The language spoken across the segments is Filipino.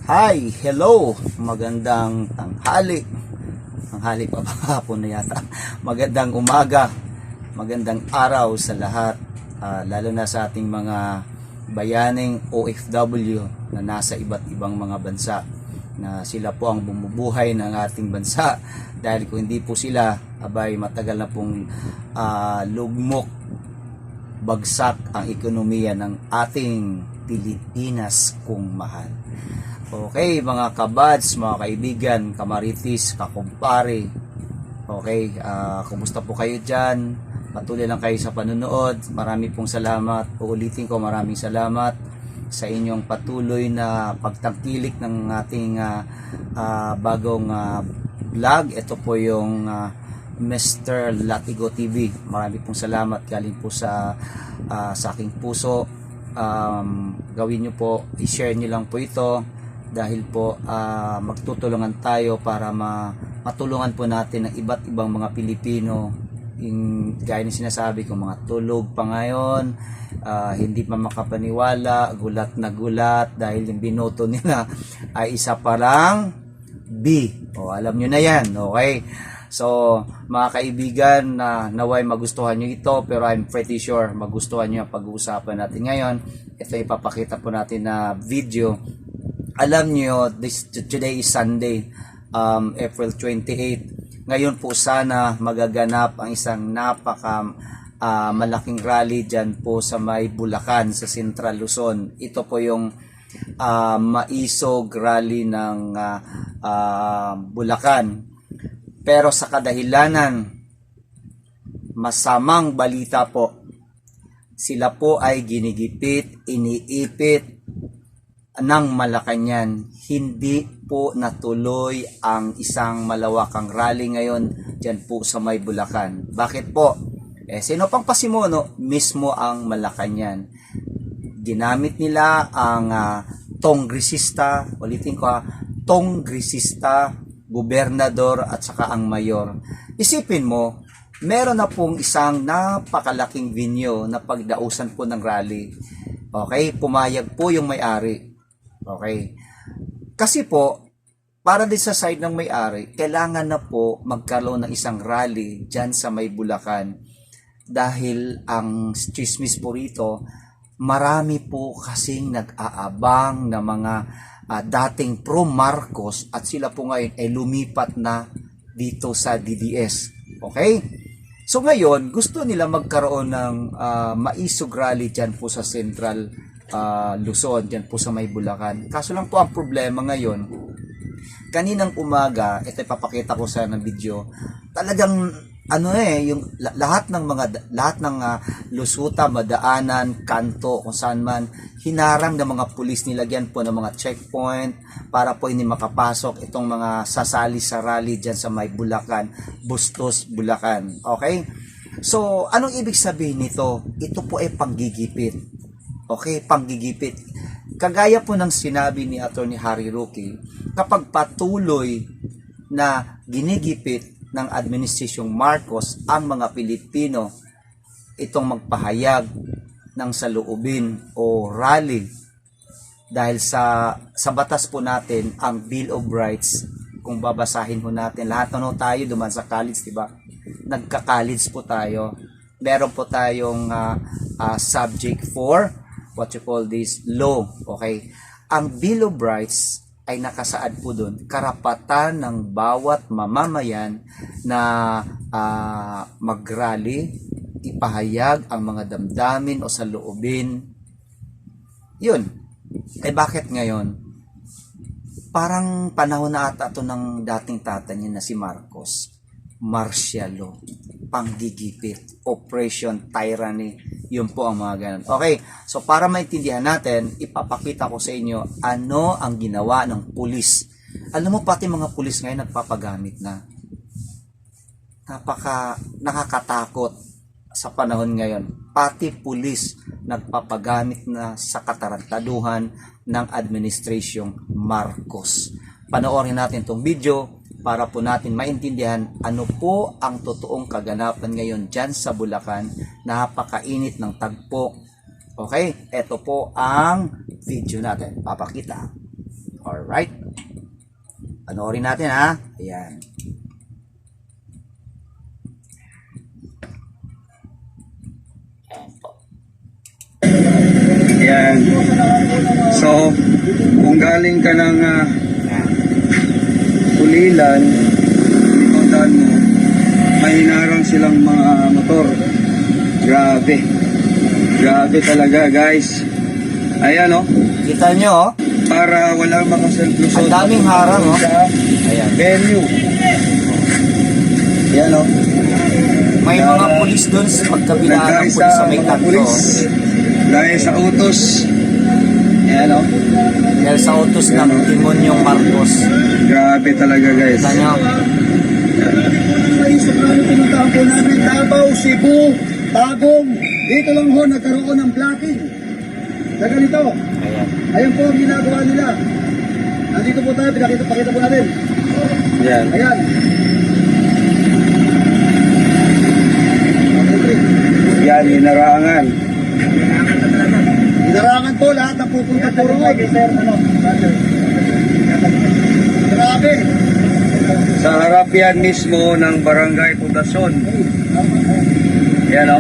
Hi, hello, magandang tanghali. Tanghali pa ba? Hapon na yata. Magandang umaga, magandang araw sa lahat, lalo na sa ating mga bayaning OFW na nasa iba't ibang mga bansa, na sila po ang bumubuhay ng ating bansa. Dahil kung hindi po sila, abay matagal na pong lugmok, bagsak ang ekonomiya ng ating Pilipinas kung mahal. Okay, mga kabads, mga kaibigan, kamaritis, kakumpare. Okay, kumusta po kayo dyan? Patuloy lang kayo sa panunood. Marami pong salamat. Uulitin ko, maraming salamat sa inyong patuloy na pagtangkilik ng ating bagong vlog. Ito po yung Mr. Latigo TV. Marami pong salamat. Galing po sa aking puso. Gawin nyo po, i-share nyo lang po ito. Dahil po magtutulungan tayo para matulungan po natin ang iba't ibang mga Pilipino, gaya ng sinasabi ko, mga tulog pa ngayon, hindi pa makapaniwala, gulat na gulat dahil yung binoto nila ay isa parang B. Alam nyo na yan, okay? So, mga kaibigan, naway magustuhan nyo ito, pero I'm pretty sure magustuhan nyo ang pag-uusapan natin ngayon. Ito ipapakita po natin na video. Alam niyo, today is Sunday, April 28. Ngayon po sana magaganap ang isang malaking rally dyan po sa may Bulacan, sa Central Luzon. Ito po yung Maisog Rally ng Bulacan. Pero sa kadahilanan, masamang balita po, sila po ay ginigipit, iniipit ng Malacanang. Hindi po natuloy ang isang malawakang rally ngayon dyan po sa may Bulacan. Bakit po? Sino pang pasimuno? Mismo ang Malacanang. Ginamit nila ang tongresista, ulitin ko tongresista, gobernador at saka ang mayor. Isipin mo, meron na pong isang napakalaking venue na pagdausan po ng rally. Okay, pumayag po yung may-ari. Okay. Kasi po, para din sa side ng may-ari, kailangan na po magkaroon ng isang rally dyan sa may Bulacan. Dahil ang chismis po rito, marami po kasing nag-aabang na mga dating pro-Marcos at sila po ngayon ay lumipat na dito sa DDS. Okay? So ngayon, gusto nila magkaroon ng maisog rally dyan po sa Central Luzon, dyan po sa may Bulacan. Kaso lang po ang problema ngayon, kaninang umaga, ito ipapakita ko sa ng video, talagang yung lahat ng lusuta, madaanan, kanto, kung saan man, hinarang ng mga pulis, nilagyan po ng mga checkpoint para po hindi makapasok itong mga sasali sa rally dyan sa may Bulacan, Bustos, Bulacan. Okay? So, anong ibig sabihin nito? Ito po ay panggigipit. Okay, panggigipit. Kagaya po ng sinabi ni Attorney Harry Roque, kapag patuloy na ginigipit ng Administrasyong Marcos ang mga Pilipino, itong magpahayag ng saloobin o rally, dahil sa batas po natin, ang Bill of Rights, kung babasahin po natin, lahat na tayo duman sa college, diba? Nagka-college po tayo. Meron po tayong subject for what you call this law. Okay, ang Bill of Rights ay nakasaad po doon, karapatan ng bawat mamamayan na mag-rally, ipahayag ang mga damdamin o saloobin. Yun. Bakit ngayon? Parang panahon na ata ito ng dating tatay niya na si Marcos. Martial law, panggigipit, oppression, tyranny, yun po ang mga ganun. Okay, so para maintindihan natin, ipapakita ko sa inyo ano ang ginawa ng pulis. Alam mo, pati mga pulis ngayon nagpapagamit na. Nakakatakot sa panahon ngayon. Pati pulis nagpapagamit na sa katarantaduhan ng Administrasyong Marcos. Panoorin natin itong video para po natin maintindihan ano po ang totoong kaganapan ngayon dyan sa Bulacan. Napakainit ng tagpo. Okay, ito po ang video natin. Papakita. Alright. Panoorin natin ha. Ayan. Ayan po. Yan. So, kung galing ka ng Pulilan, ikotan mo, may hinarang silang mga motor. Grabe. Grabe talaga, guys. Ayan, oh. Kita nyo, oh. Para walang makaselflusot. Ang daming harang, oh. Sa Ayan. venue. Ayan, oh. May mga pulis doon sa pagkabilaan ng Nagkaisa pulis sa may mga kanto. pulis. Dahil sa utos. Ayan, oh. Dahil sa utos ng Timonyong Marcos. Grabe talaga, guys. Kita nyo. May sobrang pinuntahan po namin, Davao, Cebu, Tagum. Dito lang ho nagkaroon ng blocking. Sa ganito. Ayan. Ayan po ang ginagawa nila. Nandito po tayo, pakita po natin. Ayan. Ayan. Yan, hinarangan. Hinarangan po lahat ng pupunta po roon. Grabe. Sa harap yan mismo ng Barangay Fundacion. Yan, o.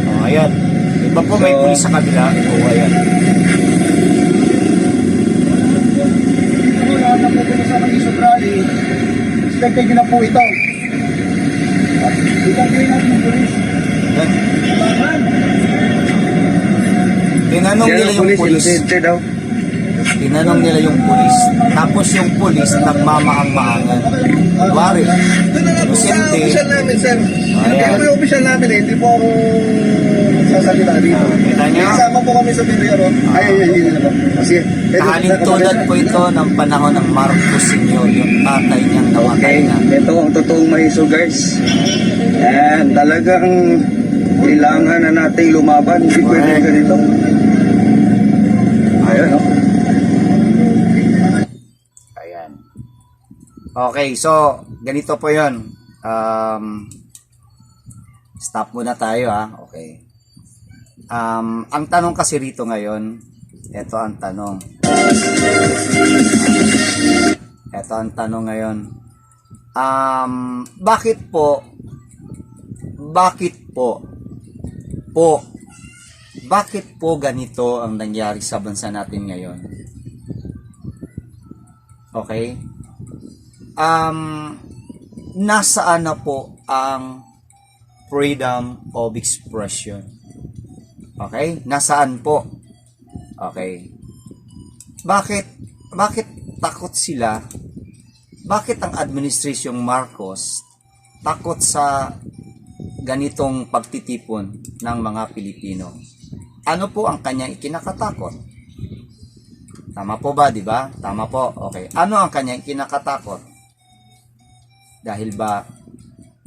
Oh, ayan. Iba po may So, pulis sa kabila. Oh, ayan. Ito po lahat ng pupunta sa Mag-Isog Rally. Expected nyo na po ito. Itagay natin ng pulis. Ayan. Laban. Tinanong nila yung pulis. Inosente daw. Tinanong nila yung pulis. Tapos yung pulis nagmamaang-maangan. Wari. Inosente. Official namin, sir. Ayan. Ito po yung official namin eh. Hindi po ako sasalita dito. Kita nyo? Kasama po kami sa video. Ay. Kasi, Kahalintulad po ito ng panahon ng Marcos Sr. Yung tatay niyang namatay Okay, na. ito ang totoong mahiso, guys. Yan, talagang kailangan na nating lumaban. Hindi pwede ganito. Ayun, no? Ayan. Okay, so ganito po yun. Stop muna tayo ha. Okay. Ang tanong kasi rito ngayon, ito ang tanong. Ito ang tanong ngayon. Bakit po ganito ang nangyari sa bansa natin ngayon? Okay? Nasaan na po ang freedom of expression? Okay? Nasaan po? Okay. Bakit takot sila? Bakit ang administrasyong Marcos takot sa ganitong pagtitipon ng mga Pilipino? Ano po ang kanyang ikinakatakot? Tama po ba, di ba? Tama po. Okay. Ano ang kanyang ikinakatakot? Dahil ba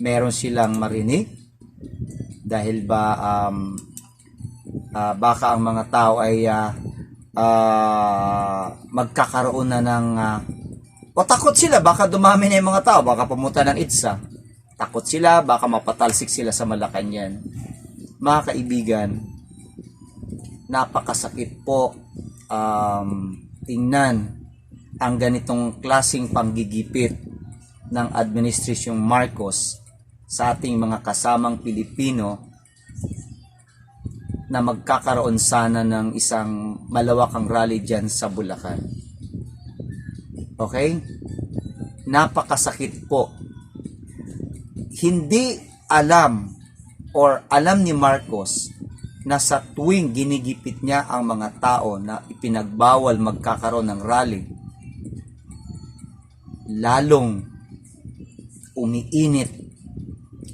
meron silang marinig? Dahil ba baka ang mga tao ay magkakaroon na ng o takot sila, baka dumami na yung mga tao, baka pumunta ng IDSA. Takot sila, baka mapatalsik sila sa Malacanang. Mga kaibigan, napakasakit po tingnan ang ganitong klasing panggigipit ng administrasyong Marcos sa ating mga kasamang Pilipino na magkakaroon sana ng isang malawakang rally dyan sa Bulacan. Okay? Napakasakit po. Hindi alam ni Marcos na sa tuwing ginigipit niya ang mga tao na ipinagbawal magkakaroon ng rally, lalong umiinit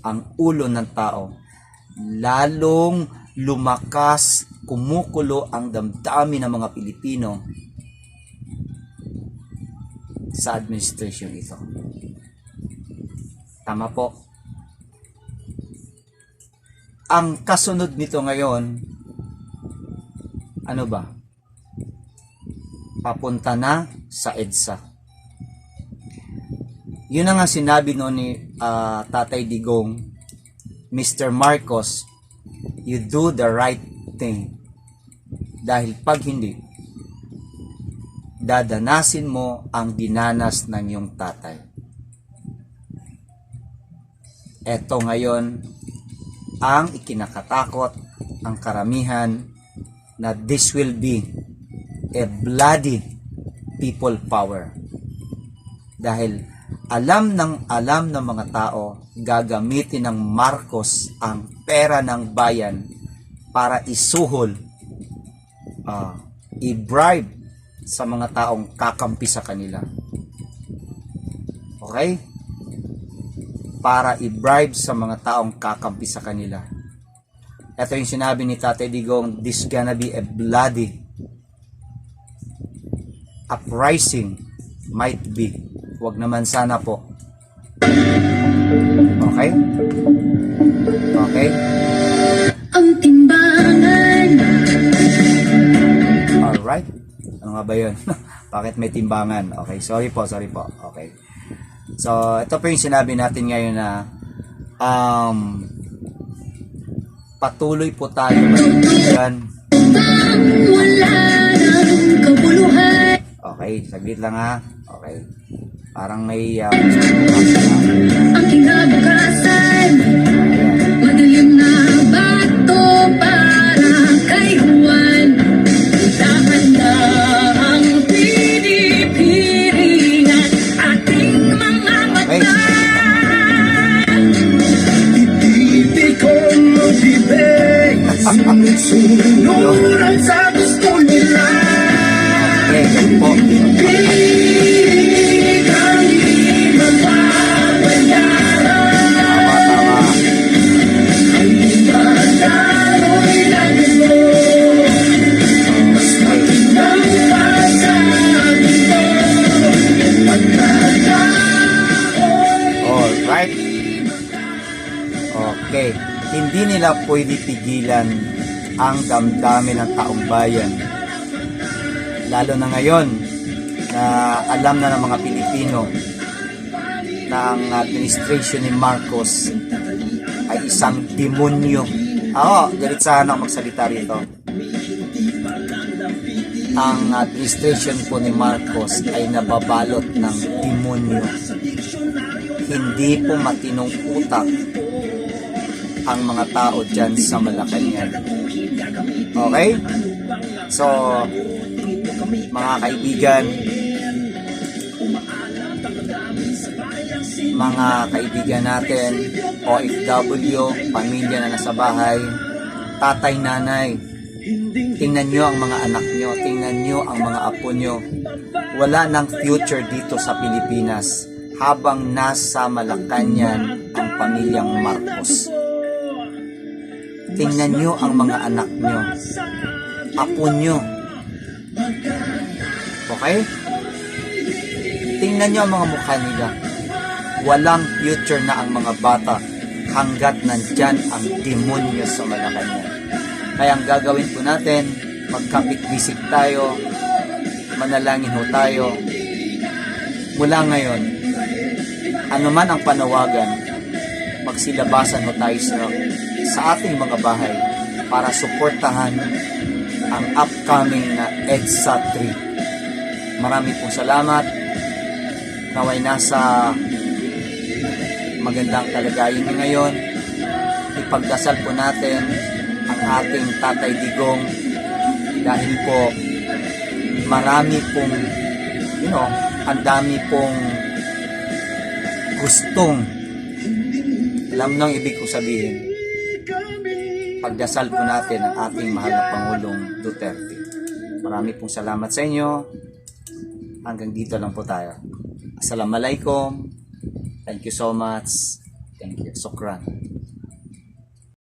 ang ulo ng tao, lalong lumakas, kumukulo ang damdamin ng mga Pilipino sa administration ito. Tama po. Ang kasunod nito ngayon, ano ba? Papunta na sa EDSA. Yun ang sinabi noon ni Tatay Digong, Mr. Marcos, you do the right thing. Dahil pag hindi, dadanasin mo ang dinanas ng iyong tatay. Eto ngayon ang ikinakatakot ang karamihan na this will be a bloody people power. Dahil alam ng mga tao, gagamitin ng Marcos ang pera ng bayan para isuhol, i-bribe sa mga taong kakampi sa kanila. Okay? Para i-bribe sa mga taong kakampi sa kanila. Ito yung sinabi ni Tatay Digong, this gonna be a bloody uprising, might be. Huwag naman sana po. Okay? Okay? Ang timbangan. Alright. Ano nga ba yun? Bakit may timbangan? Okay, sorry po. Okay. So, ito po yung sinabi natin ngayon na patuloy po tayo magkaibigan. Wala ng kabuluhan. Okay, saglit lang ha. Okay. Parang may Ang kinabukasan. Madilim na bato para kay Juan. Dahan na ang pinipiringan ating mga okay. mata. Itipikon mo dibig, sinusunuran sa gusto nila. Okay, yan po. Alright. Okay. Hindi nila pwede pigilan ang damdamin ng taong bayan. Lalo na ngayon na alam na ng mga Pilipino na ang administration ni Marcos ay isang demonyo. Galit sana ako magsalita rito. Ang administration po ni Marcos ay nababalot ng demonyo. Hindi po matinong utak ang mga tao dyan sa Malacanang. Okay? So, mga kaibigan, natin, OFW, pamilya na nasa bahay, tatay, nanay, tingnan nyo ang mga anak nyo, tingnan nyo ang mga apo nyo. Wala nang future dito sa Pilipinas habang nasa Malacanang ang pamilyang Marcos. Tingnan nyo ang mga anak nyo, apo nyo. Okay? Tingnan nyo ang mga mukha nila. Walang future na ang mga bata hanggat nandyan ang demonyo sa Malacanang. Kaya ang gagawin po natin, magkapit-bisik tayo, manalangin ho tayo. Mula ngayon, anuman ang panawagan, magsilabasan ho tayo sa ating mga bahay para suportahan ang upcoming na EDSA 3. Marami pong salamat. Naway nasa magandang kalagayan niyo ngayon. Ipagdasal po natin ang ating Tatay Digong dahil po marami pong ang dami pong gustong, alam nang ibig ko sabihin, pagdasal po natin ang ating mahal na Pangulong Duterte. Marami pong salamat sa inyo. Hanggang dito lang po tayo. Assalamualaikum. Thank you so much. Thank you. Sukran.